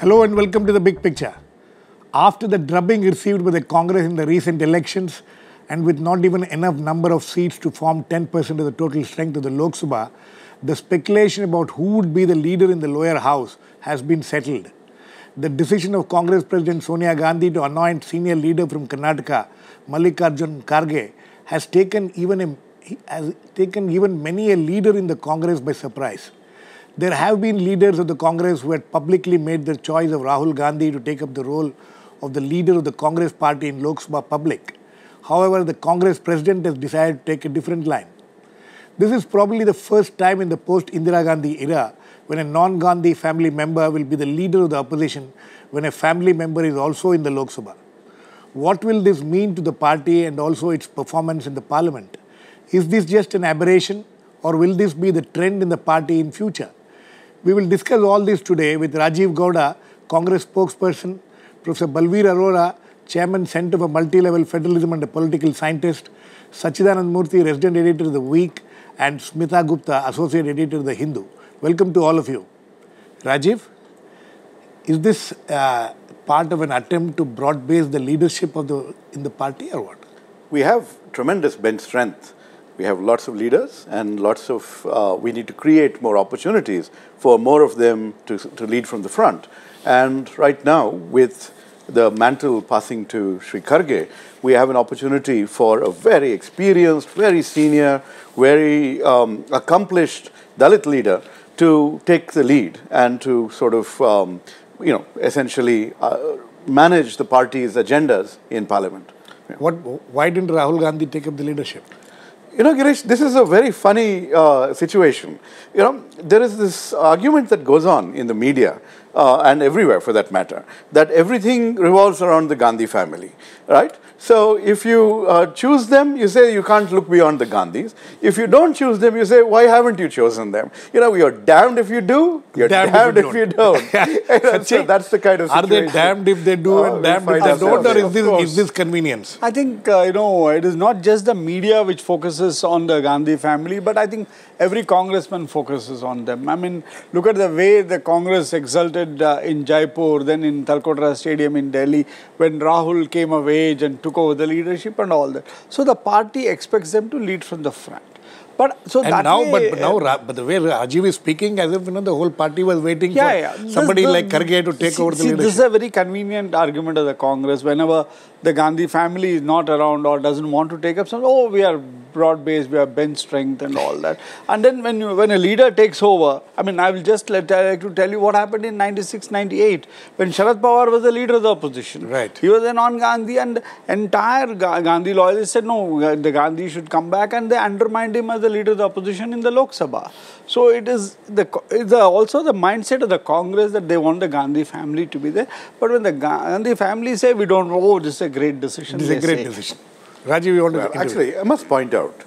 Hello and welcome to the big picture. After the drubbing received by the Congress in the recent elections and with not even enough number of seats to form 10% of the total strength of the Lok Sabha, the speculation about who would be the leader in the lower house has been settled. The decision of Congress President Sonia Gandhi to anoint senior leader from Karnataka, Mallikarjun Kharge, has taken even many a leader in the Congress by surprise. There have been leaders of the Congress who had publicly made their choice of Rahul Gandhi to take up the role of the leader of the Congress party in Lok Sabha public. However, the Congress president has decided to take a different line. This is probably the first time in the post-Indira Gandhi era when a non-Gandhi family member will be the leader of the opposition when a family member is also in the Lok Sabha. What will this mean to the party and also its performance in the parliament? Is this just an aberration or will this be the trend in the party in future? We will discuss all this today with Rajeev Gowda, Congress spokesperson, Professor Balveer Arora, Chairman, Center for Multi-Level Federalism and a political scientist, Sachidananda Murthy, resident editor of The Week, and Smita Gupta, associate editor of The Hindu. Welcome to all of you. Rajeev, is this part of an attempt to broad-base the leadership in the party or what? We have tremendous bench strength. We have lots of leaders and we need to create more opportunities for more of them to lead from the front. And right now, with the mantle passing to Shri Kharge, we have an opportunity for a very experienced, very senior, very accomplished Dalit leader to take the lead and to sort of, essentially manage the party's agendas in parliament. Why didn't Rahul Gandhi take up the leadership? You know, Girish, this is a very funny situation. You know, there is this argument that goes on in the media and everywhere for that matter, that everything revolves around the Gandhi family, right? So if you choose them, you say you can't look beyond the Gandhis. If you don't choose them, you say, why haven't you chosen them? You know, you're damned if you do, you're damned if you don't. So that's the kind of situation. Are they damned if they do and damned if they don't, or is this convenience? I think, it is not just the media which focuses on the Gandhi family, but I think every congressman focuses on them. I mean, look at the way the Congress exulted in Jaipur, then in Talkotara Stadium in Delhi, when Rahul came of age and took over the leadership and all that. So the party expects them to lead from the front. But so and that now, way, but the way Rajeev is speaking, as if the whole party was waiting for somebody like Kharge to take over the leadership. This is a very convenient argument of the Congress. Whenever the Gandhi family is not around or doesn't want to take up something, we are broad-based, we have bench strength and all that. And then when a leader takes over, I mean, I will just like to tell you what happened in 96, 98, when Sharad Pawar was the leader of the opposition. Right. He was a non-Gandhi and entire Gandhi loyalists said, no, the Gandhi should come back, and they undermined him as the leader of the opposition in the Lok Sabha. So it is also the mindset of the Congress that they want the Gandhi family to be there. But when the Gandhi family say, we don't know, this is a great decision. This is a great decision. Rajeev, you want to... Actually, I must point out,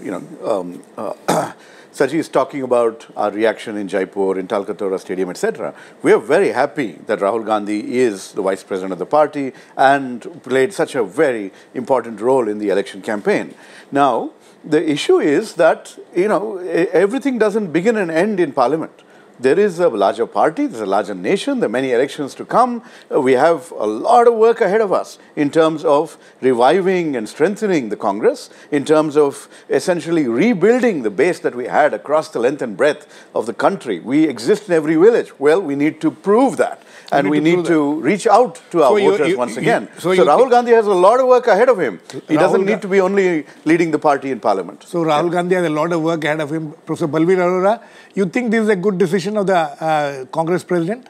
Sachi is talking about our reaction in Jaipur, in Talkotara Stadium, etc. We are very happy that Rahul Gandhi is the vice president of the party and played such a very important role in the election campaign. Now, the issue is that, everything doesn't begin and end in parliament. There is a larger party, there's a larger nation, there are many elections to come. We have a lot of work ahead of us in terms of reviving and strengthening the Congress, in terms of essentially rebuilding the base that we had across the length and breadth of the country. We exist in every village. Well, we need to prove that. And we need to reach out to our voters once again. So Rahul Gandhi has a lot of work ahead of him. He doesn't need to be only leading the party in parliament. So Rahul Gandhi has a lot of work ahead of him. Professor Balveer Arora, you think this is a good decision of the Congress president?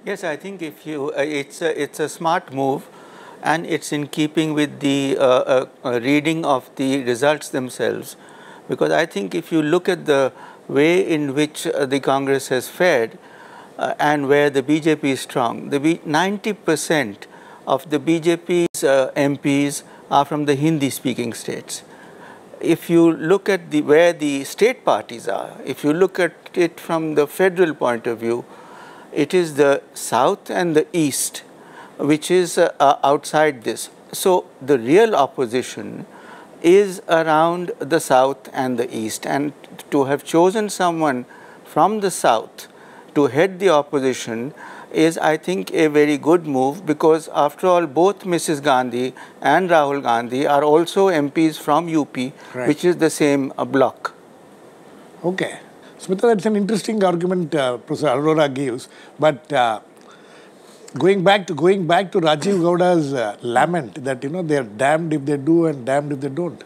Yes, I think it's a smart move, and it's in keeping with the reading of the results themselves. Because I think if you look at the way in which the Congress has fared, and where the BJP is strong, 90% of the BJP's MPs are from the Hindi-speaking states. If you look at where the state parties are, if you look at it from the federal point of view, it is the south and the east which is outside this. So the real opposition is around the south and the east, and to have chosen someone from the south to head the opposition is, I think, a very good move, because after all, both Mrs. Gandhi and Rahul Gandhi are also MPs from UP, Right. which is the same bloc. Okay. Smita, that's an interesting argument Professor Arora gives. But going back to Rajeev Gowda's lament that, they are damned if they do and damned if they don't.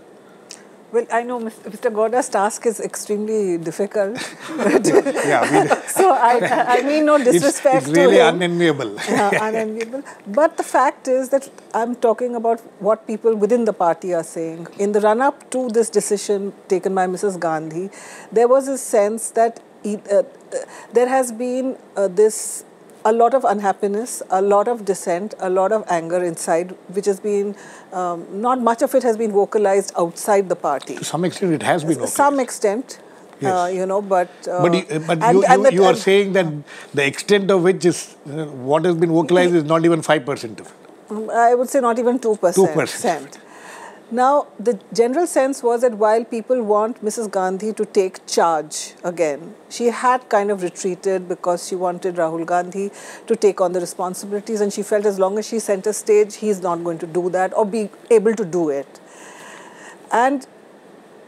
Well, I know Mr. Gowda's task is extremely difficult. Yeah, So I mean no disrespect it's really to him. unenviable. Unenviable. But the fact is that I'm talking about what people within the party are saying. In the run-up to this decision taken by Mrs. Gandhi, there was a sense that there has been a lot of unhappiness, a lot of dissent, a lot of anger inside, which has been, not much of it has been vocalized outside the party. To some extent, it has been To some extent, Yes. but... you are saying that the extent of which is, what has been vocalized is not even 5% of it. I would say not even 2%. 2%. Now, the general sense was that while people want Mrs. Gandhi to take charge again, she had kind of retreated because she wanted Rahul Gandhi to take on the responsibilities, and she felt as long as she center stage, he's not going to do that or be able to do it.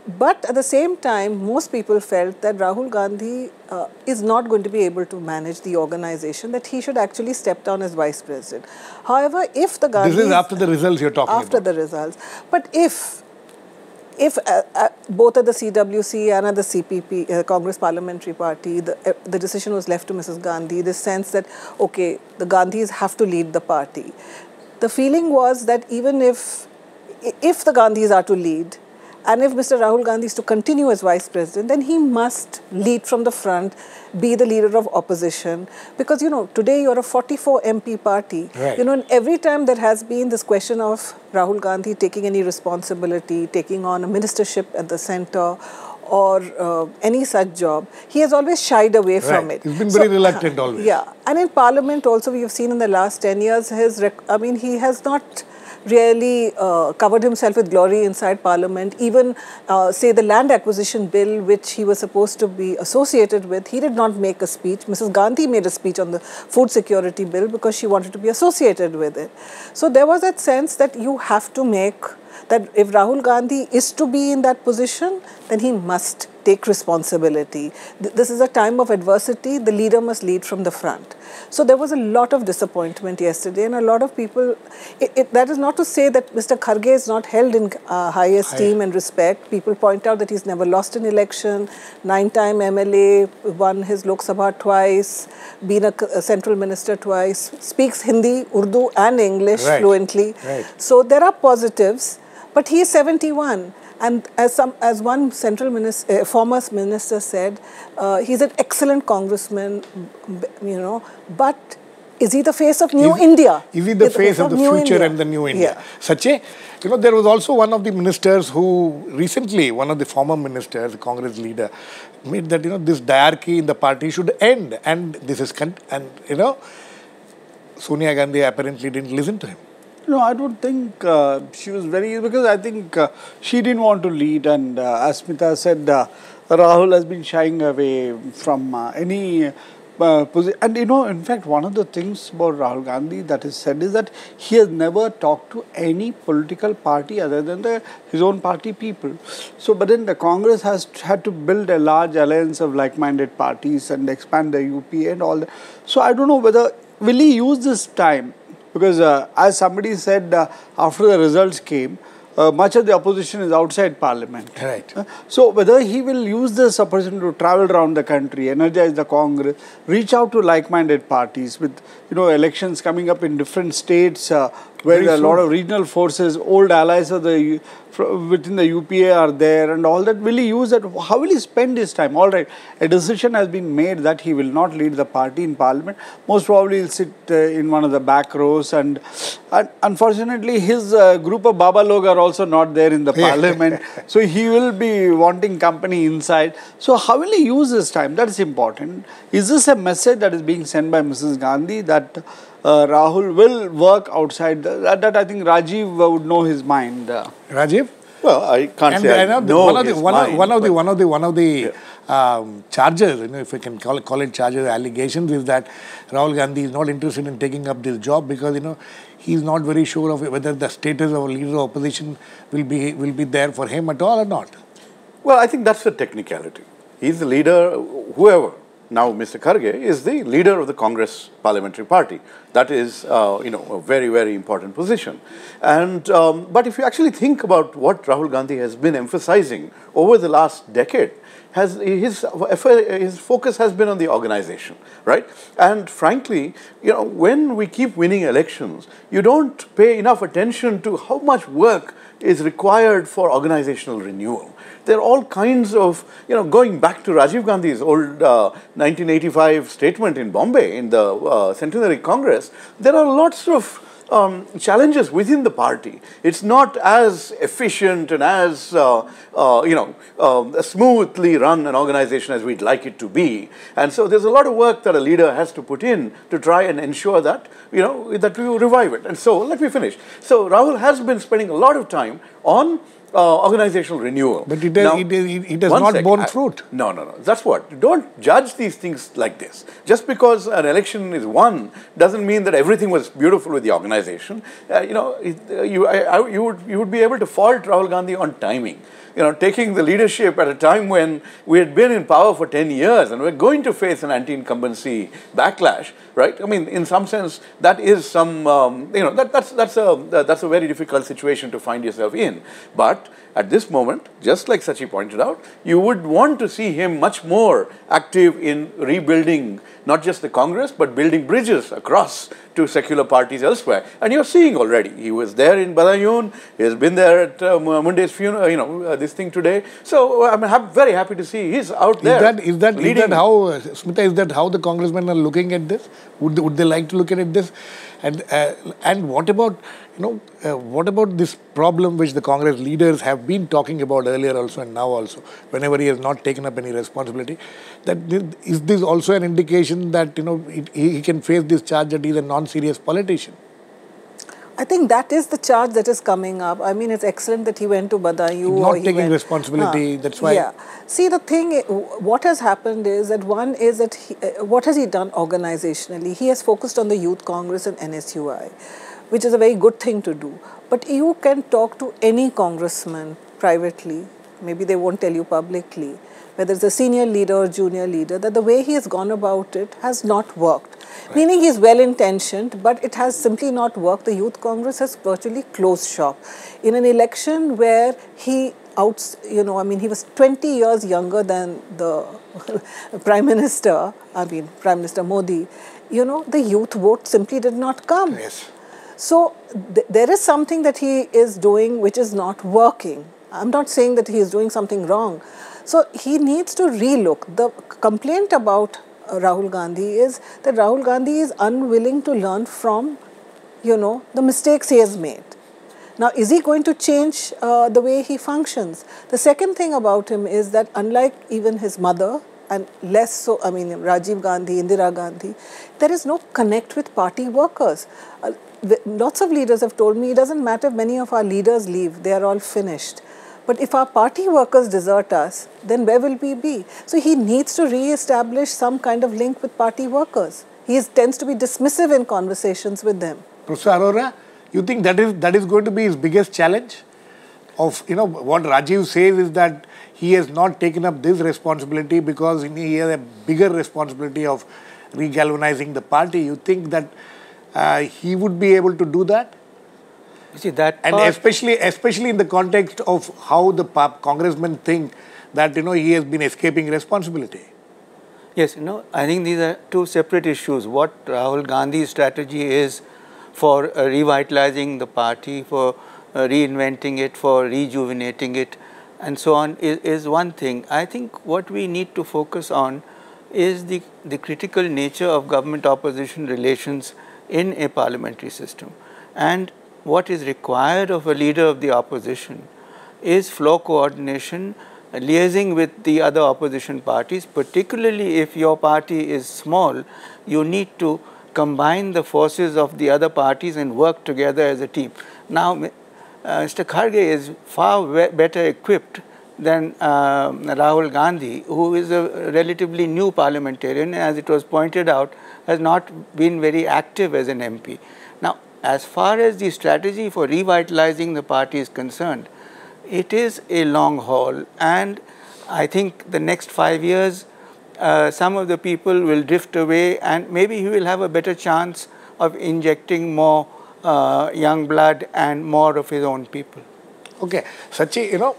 But at the same time, most people felt that Rahul Gandhi is not going to be able to manage the organization, that he should actually step down as vice president. However, if the Gandhis... This is after the results you're talking about. After the results. But if both at the CWC and at the CPP, Congress Parliamentary Party, the decision was left to Mrs. Gandhi, the sense that, okay, the Gandhis have to lead the party. The feeling was that even if the Gandhis are to lead, and if Mr. Rahul Gandhi is to continue as vice president, then he must lead from the front, be the leader of opposition. Because, today you're a 44 MP party. Right. And every time there has been this question of Rahul Gandhi taking any responsibility, taking on a ministership at the center, or any such job, he has always shied away from it. He's been very reluctant always. Yeah. And in Parliament also, we have seen in the last 10 years, he has not really covered himself with glory inside Parliament. Even, say, the land acquisition bill, which he was supposed to be associated with, he did not make a speech. Mrs. Gandhi made a speech on the food security bill because she wanted to be associated with it. So there was that sense that you have to make, that if Rahul Gandhi is to be in that position, then he must take responsibility. This is a time of adversity. The leader must lead from the front. So there was a lot of disappointment yesterday, and a lot of people, that is not to say that Mr. Kharge is not held in high esteem and respect. People point out that he's never lost an election, 9-time MLA, won his Lok Sabha twice, been a central minister twice, speaks Hindi, Urdu and English fluently. Right. So there are positives, but he is 71. And as one central minister, former minister said, he's an excellent congressman, but is he the face of New India? Is he the face of the future and the New India? Yeah. There was also one of the ministers who recently, one of the former ministers, the Congress leader, made that, this diarchy in the party should end. And this is, Sonia Gandhi apparently didn't listen to him. No, I don't think she was because I think she didn't want to lead, and as Smita said, Rahul has been shying away from any position. And in fact, one of the things about Rahul Gandhi that is said is that he has never talked to any political party other than his own party people. So, but then the Congress has had to build a large alliance of like-minded parties and expand the UP and all that. So, I don't know whether, will he use this time? Because as somebody said, after the results came, much of the opposition is outside Parliament. Right. So whether he will use this opportunity to travel around the country, energize the Congress, reach out to like-minded parties with, elections coming up in different states where a lot of regional forces, old allies of within the UPA are there and all that. Will he use that? How will he spend his time? All right, a decision has been made that he will not lead the party in Parliament. Most probably he'll sit in one of the back rows, and unfortunately his group of Baba Log are also not there in the Parliament. So he will be wanting company inside. So how will he use his time? That is important. Is this a message that is being sent by Mrs. Gandhi that Rahul will work outside? That I think Rajeev would know his mind. Rajeev? Well, I can't say I know one of the charges, if I can call it charges, allegations, is that Rahul Gandhi is not interested in taking up this job because, he is not very sure of whether the status of a leader of opposition will be there for him at all or not. Well, I think that's a technicality. He's the leader, whoever. Now, Mr. Kharge is the leader of the Congress Parliamentary Party. That is, a very, very important position. And but if you actually think about what Rahul Gandhi has been emphasizing over the last decade, his focus has been on the organization, right? And frankly, when we keep winning elections, you don't pay enough attention to how much work is required for organizational renewal. There are all kinds of, going back to Rajeev Gandhi's old 1985 statement in Bombay in the Centenary Congress, there are lots of challenges within the party. It's not as efficient and as smoothly run an organization as we'd like it to be. And so there's a lot of work that a leader has to put in to try and ensure that, that we revive it. And so let me finish. So Rahul has been spending a lot of time on organizational renewal. But it has not borne fruit. No. That's what. Don't judge these things like this. Just because an election is won doesn't mean that everything was beautiful with the organization. You would be able to fault Rahul Gandhi on timing. Taking the leadership at a time when we had been in power for 10 years and we're going to face an anti-incumbency backlash, right? I mean, in some sense, that is some, that's a very difficult situation to find yourself in. But at this moment, just like Sachi pointed out, you would want to see him much more active in rebuilding not just the Congress, but building bridges across to secular parties elsewhere. And you're seeing already. He was there in Badayun. He has been there at Munde's funeral, this thing today. So I'm very happy to see he's out there. Is that how, Smita, is that how the congressmen are looking at this? Would they like to look at this? And what about, what about this problem which the Congress leaders have been talking about earlier also and now also, whenever he has not taken up any responsibility? Is this also an indication that, he can face this charge that he is a non-serious politician? I think that is the charge that is coming up. I mean, it's excellent that he went to Badayu. Not taking responsibility, that's why. Yeah. See, the thing, what has happened is that one is that, what has he done organizationally? He has focused on the Youth Congress and NSUI, which is a very good thing to do. But you can talk to any congressman privately, maybe they won't tell you publicly, whether it's a senior leader or junior leader, that the way he has gone about it has not worked. Right. Meaning he's well-intentioned, but it has simply not worked. The Youth Congress has virtually closed shop. In an election where he he was 20 years younger than the Prime Minister, Prime Minister Modi, the youth vote simply did not come. Yes. So there is something that he is doing which is not working. I'm not saying that he is doing something wrong. So he needs to relook. The complaint about Rahul Gandhi is that Rahul Gandhi is unwilling to learn from, the mistakes he has made. Now, is he going to change the way he functions? The second thing about him is that unlike even his mother, and less so, Rajiv Gandhi, Indira Gandhi, there is no connect with party workers. Lots of leaders have told me it doesn't matter if many of our leaders leave, they are all finished. But if our party workers desert us, then where will we be? So he needs to re-establish some kind of link with party workers. He tends to be dismissive in conversations with them. Professor Arora, you think that is going to be his biggest challenge? Of, what Rajeev says is that he has not taken up this responsibility because he has a bigger responsibility of regalvanizing the party. You think that he would be able to do that? You see, that and especially in the context of how the congressmen think that, he has been escaping responsibility. Yes, I think these are two separate issues. What Rahul Gandhi's strategy is for revitalizing the party, for reinventing it, for rejuvenating it, and so on is one thing. I think what we need to focus on is the critical nature of government-opposition relations in a parliamentary system. And what is required of a leader of the opposition is flow coordination, liaising with the other opposition parties, particularly if your party is small, you need to combine the forces of the other parties and work together as a team. Now, Mr. Kharge is far better equipped than Rahul Gandhi, who is a relatively new parliamentarian, as it was pointed out, has not been very active as an MP. Now, as far as the strategy for revitalizing the party is concerned, it is a long haul, and I think the next 5 years, some of the people will drift away, and maybe he will have a better chance of injecting more young blood and more of his own people. Okay, Sachi,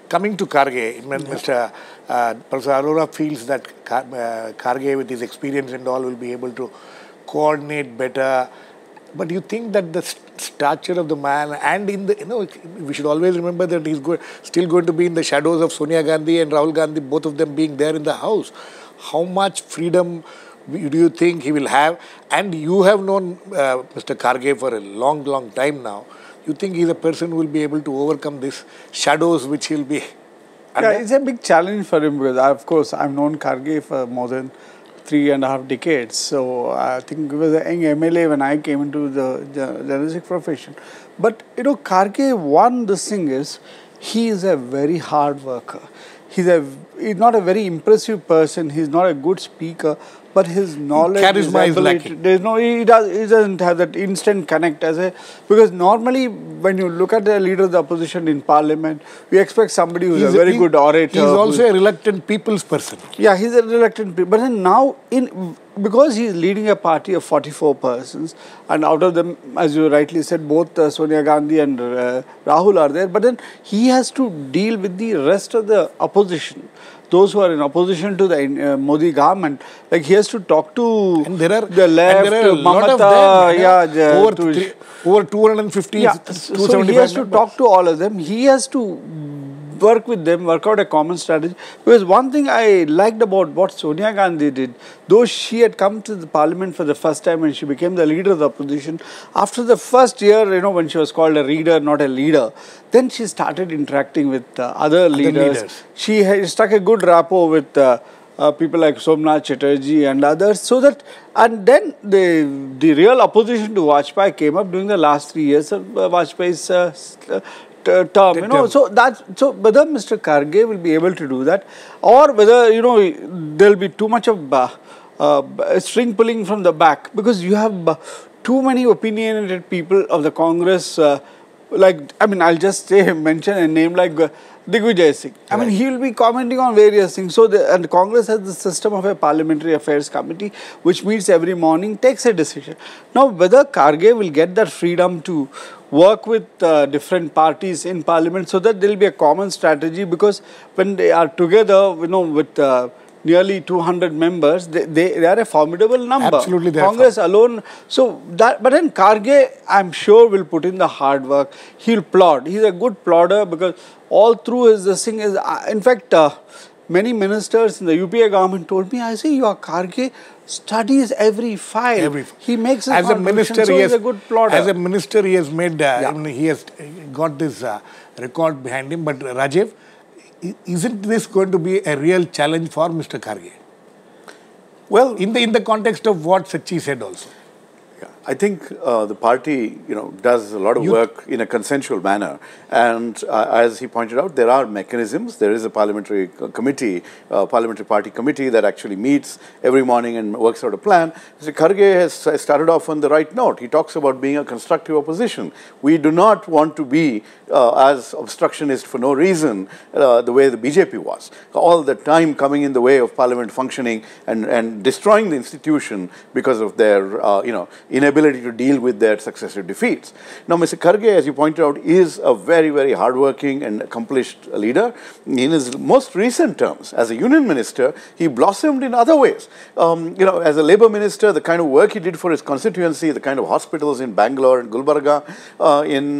coming to Kharge, when Mr. Professor Arora feels that Kharge, with his experience and all, will be able to coordinate better. But you think that the stature of the man, and in the, we should always remember that he's still going to be in the shadows of Sonia Gandhi and Rahul Gandhi, both of them being there in the house. How much freedom do you think he will have? And you have known Mr. Kharge for a long, long time now. You think he's a person who will be able to overcome these shadows which he'll be under? Yeah, it's a big challenge for him because, of course, I've known Kharge for more than 3.5 decades. So I think he was a young MLA when I came into the journalistic profession. But, Kharge, one, this thing is, he is a very hard worker. He's not a very impressive person. He's not a good speaker. But his knowledge, charisma is lacking. He doesn't have that instant connect because normally when you look at the leader of the opposition in parliament, we expect somebody who's a very good orator. He's also a reluctant people's person. Yeah, he's a reluctant people. But then now, because he's leading a party of 44 persons, and out of them, as you rightly said, both Sonia Gandhi and Rahul are there, but then he has to deal with the rest of the opposition. Those who are in opposition to the Modi government, like he has to talk to the left, and there are a lot of them, over 250, yeah, so he has to talk to all of them. He has to work with them, work out a common strategy. Because one thing I liked about what Sonia Gandhi did, though she had come to the parliament for the first time and she became the leader of the opposition, after the first year, when she was called a reader, not a leader, then she started interacting with other leaders. She struck a good rapport with people like Somnath Chatterjee and others, so that, and then the real opposition to Vajpayee came up during the last 3 years of Vajpayee's term, so whether Mr. Kharge will be able to do that, or whether there'll be too much of string pulling from the back, because you have too many opinionated people of the Congress. I'll just mention a name like Digvijay Singh. He will be commenting on various things. So, and Congress has the system of a parliamentary affairs committee, which meets every morning, takes a decision. Now, whether Kharge will get that freedom to work with different parties in parliament, so that there will be a common strategy, because when they are together, with nearly 200 members, they are a formidable number. Absolutely, Congress alone. So that, but then Kharge, I'm sure, will put in the hard work. He'll plod. He's a good plodder, because all through his thing is, in fact, many ministers in the UPA government told me, I say, your Kharge studies every file. He makes a contribution, so he's a good plodder. As a minister, he has made, he has got this record behind him. But Rajeev, isn't this going to be a real challenge for Mr. Kharge? Well, in the context of what Sachi said also. Yeah, I think the party, does a lot of work in a consensual manner, and as he pointed out, there are mechanisms. There is a parliamentary committee, parliamentary party committee that actually meets every morning and works out a plan. Mr. Kharge has started off on the right note. He talks about being a constructive opposition. We do not want to be as obstructionist for no reason, the way the BJP was. All the time coming in the way of parliament functioning and destroying the institution because of their, inability to deal with their successive defeats. Now, Mr. Kharge, as you pointed out, is a very, very hardworking and accomplished leader. In his most recent terms, as a union minister, he blossomed in other ways. As a labor minister, the kind of work he did for his constituency, the kind of hospitals in Bangalore and Gulbarga,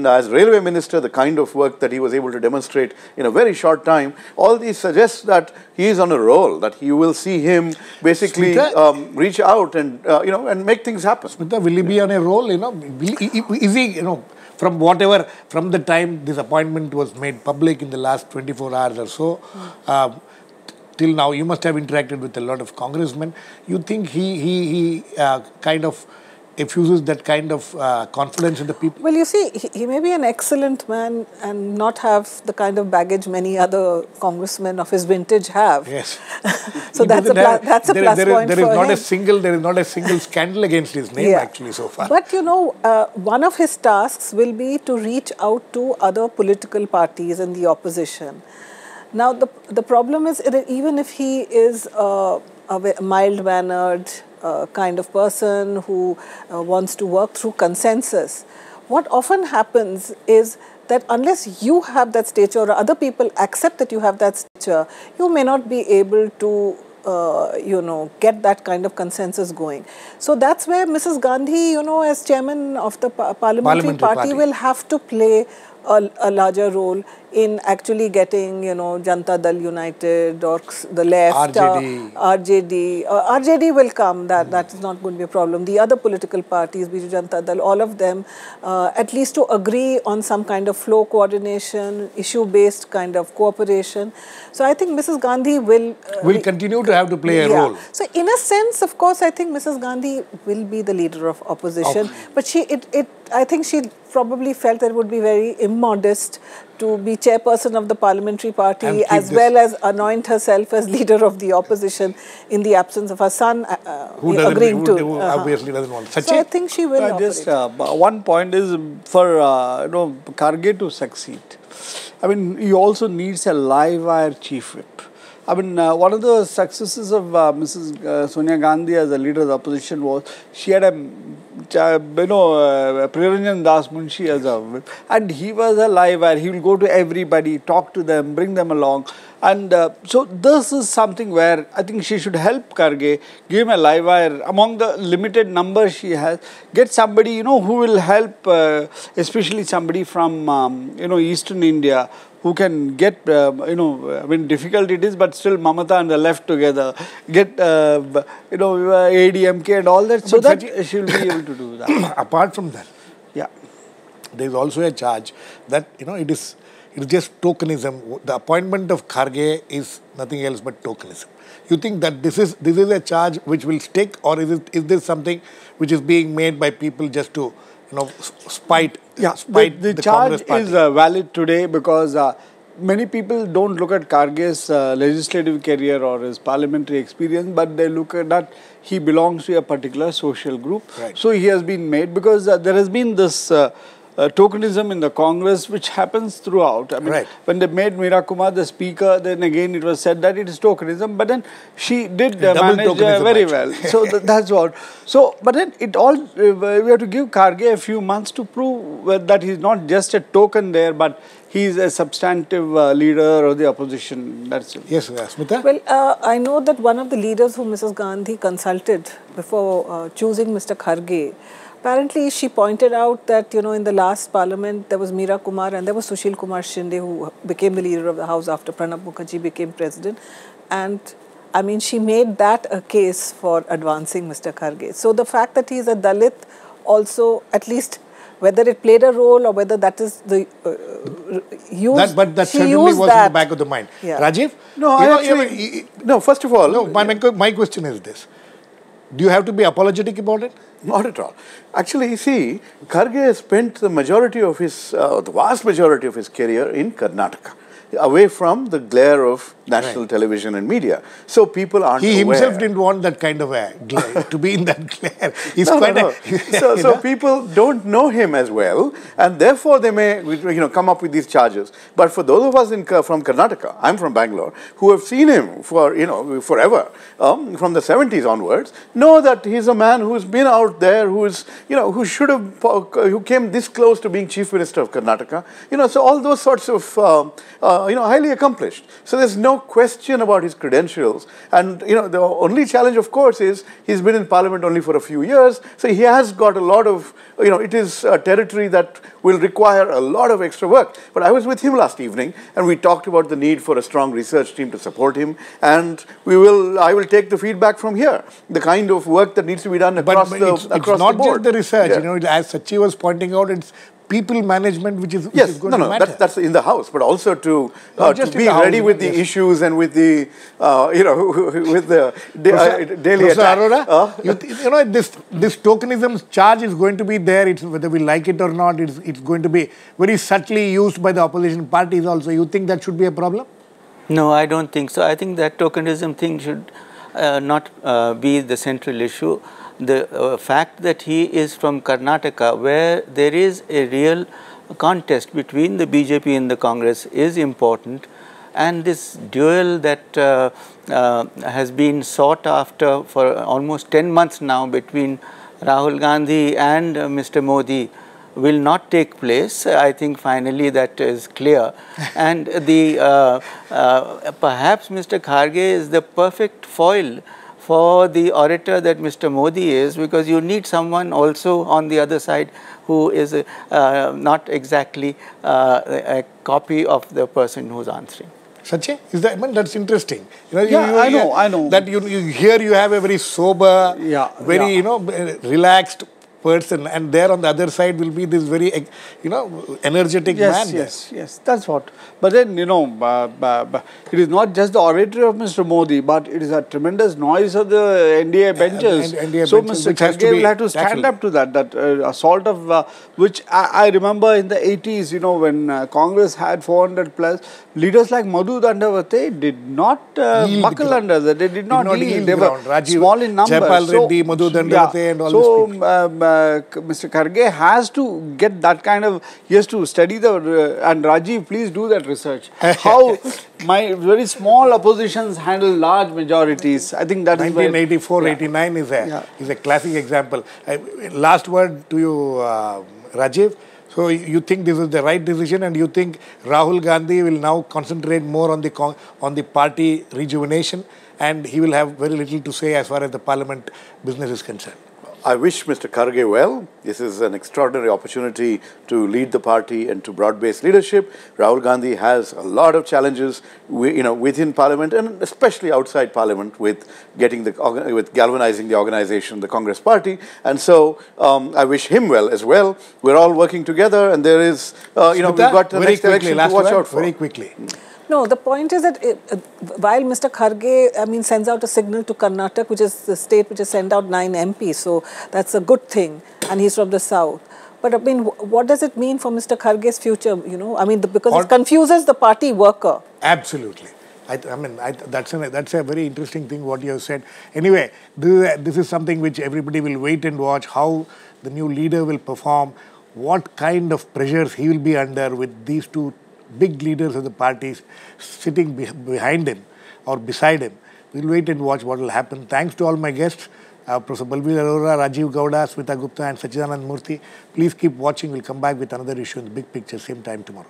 as railway minister, the kind of work that he was able to demonstrate in a very short time, all these suggest that he is on a roll, that you will see him basically reach out and, and make things happen. Smita, will he be on a roll, is he, from the time this appointment was made public in the last 24 hours or so, till now, you must have interacted with a lot of congressmen. You think he kind of effuses that kind of confidence in the people? Well, you see, he may be an excellent man and not have the kind of baggage many other congressmen of his vintage have. Yes. So that's a plus point there for him. There is not a single scandal against his name actually so far. But you know, one of his tasks will be to reach out to other political parties in the opposition. Now, the problem is that even if he is a mild-mannered kind of person who wants to work through consensus, what often happens is that unless you have that stature or other people accept that you have that stature, you may not be able to get that kind of consensus going. So that's where Mrs. Gandhi, as chairman of the parliamentary party will have to play a larger role in actually getting, Janata Dal United or the left, RJD. RJD will come, that is not going to be a problem. The other political parties, Biju Janata Dal, all of them, at least to agree on some kind of flow coordination, issue-based kind of cooperation. So I think Mrs. Gandhi will continue to have to play a role. So in a sense, of course, I think Mrs. Gandhi will be the leader of opposition. But I think she probably felt that it would be very immodest to be chairperson of the parliamentary party as well as anoint herself as leader of the opposition in the absence of her son who obviously doesn't want. So I think she will just one point is for Kharge to succeed. I mean, he also needs a live wire chief whip. I mean, one of the successes of Mrs. Sonia Gandhi as a leader of the opposition was she had a Priyaranjan Das Munshi as a whip, and he was a live wire. He will go to everybody, talk to them, bring them along. And so this is something where I think she should help Kharge, give him a live wire. Among the limited numbers she has, get somebody, who will help, especially somebody from, Eastern India, who can get, I mean, difficult it is, but still Mamata and the left together, get, ADMK and all that, so that she will be able to do that. Apart from that, there is also a charge that, it is just tokenism. The appointment of Kharge is nothing else but tokenism. You think that this is a charge which will stick, or is this something which is being made by people just to, spite the charge is valid today because many people don't look at Kharge's legislative career or his parliamentary experience, but they look at that he belongs to a particular social group. Right. So he has been made because there has been this tokenism in the Congress which happens throughout. I mean, when they made Meera Kumar the speaker, then again it was said that it is tokenism, but then she did manage very well. So that's what. So, but then it all, we have to give Kharge a few months to prove that he's not just a token there, but he's a substantive leader of the opposition. That's it. Yes, Smita? Well, I know that one of the leaders whom Mrs. Gandhi consulted before choosing Mr. Kharge, apparently she pointed out that, in the last parliament there was Meera Kumar and there was Sushil Kumar Shinde who became the leader of the house after Pranab Mukherjee became president. And I mean, she made that a case for advancing Mr. Kharge. So the fact that he is a Dalit also, at least whether it played a role or whether that is the use. But that certainly was in the back of the mind. Yeah. Rajeev? No, first of all. My question is this. Do you have to be apologetic about it? Not at all. Actually, see, Kharge has spent the vast majority of his career in Karnataka, away from the glare of national television and media. So people aren't aware. He himself didn't want that kind of a glare, to be in that glare. He's So people don't know him as well, and therefore they may come up with these charges. But for those of us from Karnataka, I'm from Bangalore, who have seen him for forever, from the 70s onwards, know that he's a man who's been out there, who came this close to being Chief Minister of Karnataka. So all those sorts of highly accomplished. So there's no question about his credentials. And, the only challenge, of course, is he's been in Parliament only for a few years. So he has got a lot of, it is a territory that will require a lot of extra work. But I was with him last evening and we talked about the need for a strong research team to support him. And I will take the feedback from here, the kind of work that needs to be done across the board. It's not just the research, as Sachi was pointing out, people management which is going to matter. That's in the house, but also to be house, ready with the issues and with the with the daily Professor attack. Arora, this tokenism charge is going to be there. It's whether we like it or not. It's going to be very subtly used by the opposition parties also. You think that should be a problem? No, I don't think so. I think that tokenism thing should not be the central issue. The fact that he is from Karnataka, where there is a real contest between the BJP and the Congress, is important, and this duel that has been sought after for almost 10 months now between Rahul Gandhi and Mr. Modi will not take place. I think finally that is clear. And the perhaps Mr. Kharge is the perfect foil for the orator that Mr. Modi is, because you need someone also on the other side who is not exactly a copy of the person who is answering. Sachi, is that, that's interesting. I know. That you have a very sober, very relaxed person, and there on the other side will be this very energetic man. Yes, that's what. But then it is not just the oratory of Mr. Modi, but it is a tremendous noise of the NDA benches. So Mr. Kharge will have to stand up to that assault of which I remember in the 80s, when Congress had 400 plus leaders like Madhu Dandavate did not buckle under that. They did not yield. They were Rajeev, small in numbers. Jaipal Reddy, Madhu Dandavate and all these people. Mr. Kharge has to get that kind of, he has to study and Rajeev, please do that research. How my very small oppositions handle large majorities. I think that 1984-89 is a classic example. Last word to you, Rajeev. So you think this is the right decision, and you think Rahul Gandhi will now concentrate more on the party rejuvenation, and he will have very little to say as far as the parliament business is concerned? I wish Mr. Kharge well. This is an extraordinary opportunity to lead the party and to broad-based leadership. Rahul Gandhi has a lot of challenges, within Parliament and especially outside Parliament with galvanizing the organization, the Congress Party. And so I wish him well as well. We're all working together, and there is, we've got the next election to watch out for. Very quickly. No, the point is that while Mr. Kharge, sends out a signal to Karnataka, which is the state which has sent out 9 MPs, so that's a good thing, and he's from the south. But what does it mean for Mr. Kharge's future? Because it confuses the party worker. Absolutely. That's a very interesting thing what you have said. Anyway, this is something which everybody will wait and watch, how the new leader will perform, what kind of pressures he will be under with these two big leaders of the parties sitting behind him or beside him. We'll wait and watch what will happen. Thanks to all my guests, Professor Balveer, Arora, Rajeev, Gowda, Smita, Gupta and Sachidananda Murthy. Please keep watching. We'll come back with another issue in the big picture, same time tomorrow.